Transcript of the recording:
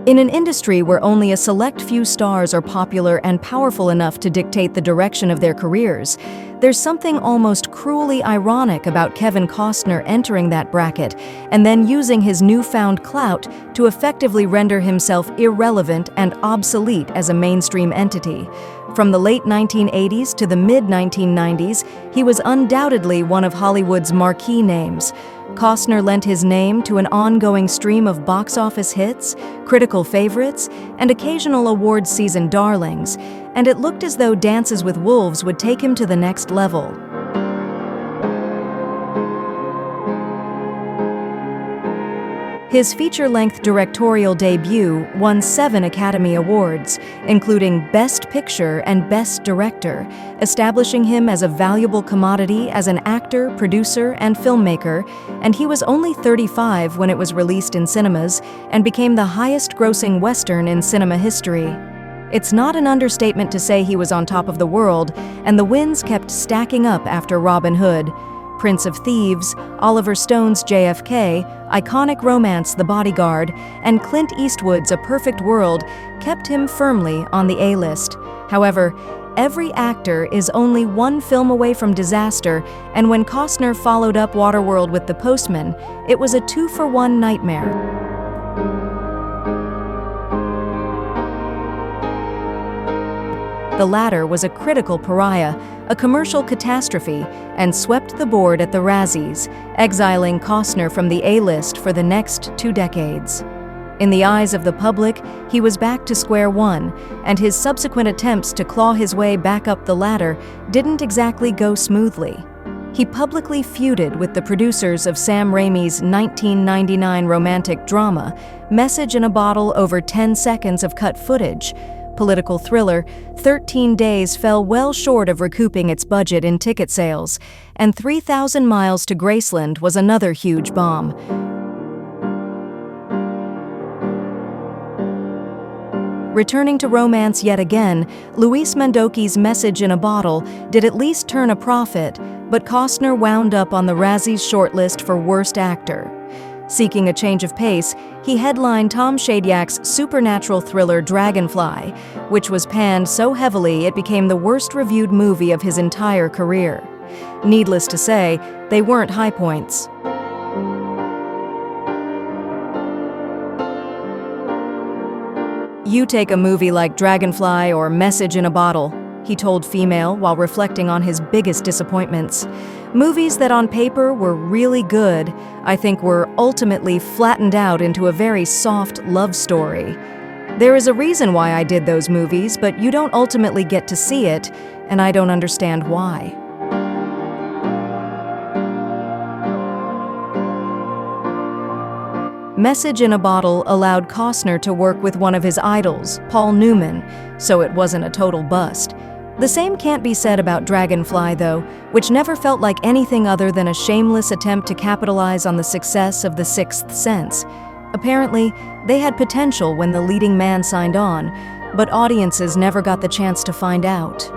In an industry where only a select few stars are popular and powerful enough to dictate the direction of their careers, there's something almost cruelly ironic about Kevin Costner entering that bracket and then using his newfound clout to effectively render himself irrelevant and obsolete as a mainstream entity. From the late 1980s to the mid-1990s, he was undoubtedly one of Hollywood's marquee names. Costner lent his name to an ongoing stream of box office hits, critical favorites, and occasional awards season darlings, and it looked as though Dances with Wolves would take him to the next level. His feature-length directorial debut won 7 Academy Awards, including Best Picture and Best Director, establishing him as a valuable commodity as an actor, producer, and filmmaker, and he was only 35 when it was released in cinemas and became the highest-grossing Western in cinema history. It's not an understatement to say he was on top of the world, and the wins kept stacking up after Robin Hood, Prince of Thieves, Oliver Stone's JFK, iconic romance The Bodyguard, and Clint Eastwood's A Perfect World kept him firmly on the A-list. However, every actor is only one film away from disaster, and when Costner followed up Waterworld with The Postman, it was a 2-for-1 nightmare. The latter was a critical pariah, a commercial catastrophe, and swept the board at the Razzies, exiling Costner from the A-list for the next 2 decades. In the eyes of the public, he was back to square one, and his subsequent attempts to claw his way back up the ladder didn't exactly go smoothly. He publicly feuded with the producers of Sam Raimi's 1999 romantic drama, Message in a Bottle Over 10 Seconds of Cut Footage. Political thriller, 13 Days fell well short of recouping its budget in ticket sales, and 3,000 Miles to Graceland was another huge bomb. Returning to romance yet again, Luis Mandoki's Message in a Bottle did at least turn a profit, but Costner wound up on the Razzies shortlist for Worst Actor. Seeking a change of pace, he headlined Tom Shadyak's supernatural thriller Dragonfly, which was panned so heavily it became the worst-reviewed movie of his entire career. Needless to say, they weren't high points. "You take a movie like Dragonfly or Message in a Bottle," he told Female while reflecting on his biggest disappointments. "Movies that on paper were really good, I think were ultimately flattened out into a very soft love story. There is a reason why I did those movies, but you don't ultimately get to see it, and I don't understand why." Message in a Bottle allowed Costner to work with one of his idols, Paul Newman, so it wasn't a total bust. The same can't be said about Dragonfly, though, which never felt like anything other than a shameless attempt to capitalize on the success of The Sixth Sense. Apparently, they had potential when the leading man signed on, but audiences never got the chance to find out.